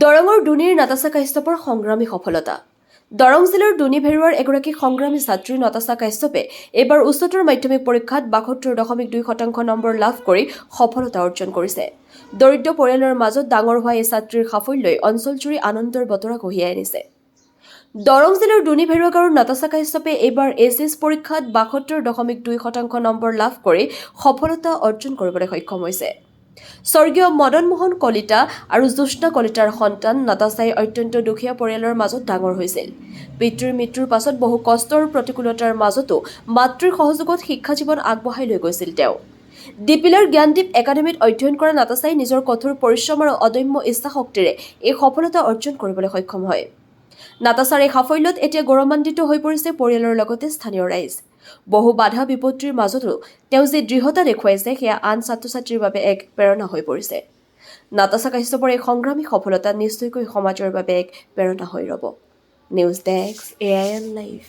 দৰঙৰ দুনিৰ নাতাছা কাশ্যপৰ সংগ্ৰামী সফলতা। দৰং জিলাৰ দুনি ভেৰুৱাৰ এগৰাকী সংগ্ৰামী ছাত্ৰী নাতাছা কাশ্যপে এইবাৰ উচ্চতৰ মাধ্যমিক পৰীক্ষাত ৭২.২% নম্বৰ লাভ কৰি সফলতা অৰ্জন কৰিছে। দৰিদ্ৰ পৰিয়ালৰ মাজত ডাঙৰ হোৱা এই ছাত্ৰীৰ সাফল্যই অঞ্চলজুৰি আনন্দৰ বতৰা কঢ়িয়াই আনিছে। দৰং জিলাৰ দুনি ভেৰুৱা গাঁৱৰ নাতাছা কাশ্যপে এইবাৰ এইচএছ পৰীক্ষাত ৭২.২% নম্বৰ লাভ কৰি সফলতা অৰ্জন কৰিবলৈ সক্ষম হৈছে। স্বৰ্গীয় মদন মোহন কলিতা আৰু জ্যোৎস্না কলিতাৰ সন্তান নাতাছাই অত্যন্ত দুখীয়া পৰিয়ালৰ মাজত ডাঙৰ হৈছিল। পিতৃৰ মৃত্যুৰ পাছত বহু কষ্ট আৰু প্ৰতিকূলতাৰ মাজতো মাতৃৰ সহযোগত শিক্ষা জীৱন আগবঢ়াই লৈ গৈছিল তেওঁ। ডিপিলাৰ জ্ঞানদীপ একাডেমীত অধ্যয়ন কৰা নাতাছাই নিজৰ কঠোৰ পৰিশ্ৰম আৰু অদম্য ইচ্ছাশক্তিৰে এই সফলতা অৰ্জন কৰিবলৈ সক্ষম হয়। নাতাছাৰ এই সাফল্যত এতিয়া গৌৰৱান্বিত হৈ পৰিছে পৰিয়ালৰ লগতে স্থানীয় ৰাইজ। বহু বাধা বিপত্তিৰ মাজতো তেওঁ যি দৃঢ়তা দেখুৱাইছে সেয়া আন ছাত্ৰ-ছাত্ৰীৰ বাবে এক প্ৰেৰণা হৈ পৰিছে। নাতাছা কাশ্যপৰ এই সংগ্ৰামী সফলতা নিশ্চয়কৈ সমাজৰ বাবে এক প্ৰেৰণা হৈ ৰ'ব। News desk AIN live.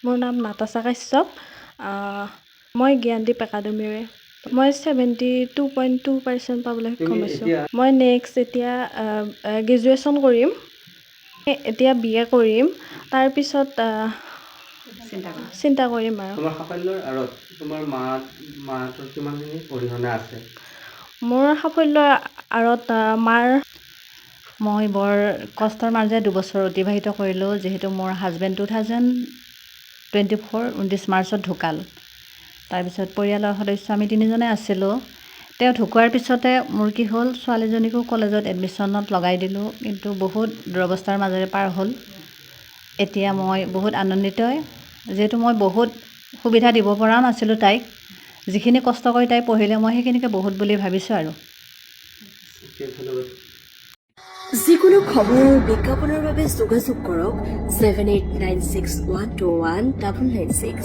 মোৰ নাম নাতাছা কাশ্যপ। মই জ্ঞানদীপ একাডেমীৰে। মই 72.2% পাবলৈ সক্ষম হৈছোঁ। মই নেক্সট এতিয়া গ্ৰেজুৱেশ্যন কৰিম। এতিয়া BA কৰিম। তাৰপিছত চিন্তা কৰিম আৰু। তোমাৰ সাফল্যৰ আঁৰত তোমাৰ মাহঁতৰ কিমানখিনি অৰিহণা আছে? মোৰ সাফল্যৰ আঁৰত মাৰ। মই বৰ কষ্টৰ মাজেৰে 2 বছৰ অতিবাহিত কৰিলোঁ, যিহেতু মোৰ হাজবেণ্ড 2024 19 মাৰ্চত ঢুকাল। তাৰপিছত পৰিয়ালৰ সদস্য আমি 3জনে আছিলোঁ। তেওঁ ঢুকোৱাৰ পিছতে মোৰ কি হ'ল, ছোৱালীজনীকো কলেজত এডমিশ্যনত লগাই দিলোঁ, কিন্তু বহুত দুৰৱস্থাৰ মাজেৰে পাৰ হ'ল। এতিয়া মই বহুত আনন্দিত, যিহেতু মই বহুত সুবিধা দিব পৰা নাছিলোঁ তাইক। যিখিনি কষ্ট কৰি তাই পঢ়িলে মই সেইখিনিকে বহুত বুলি ভাবিছোঁ আৰু। যিকোনো খবৰ আৰু বিজ্ঞাপনৰ বাবে যোগাযোগ কৰক 7896121996।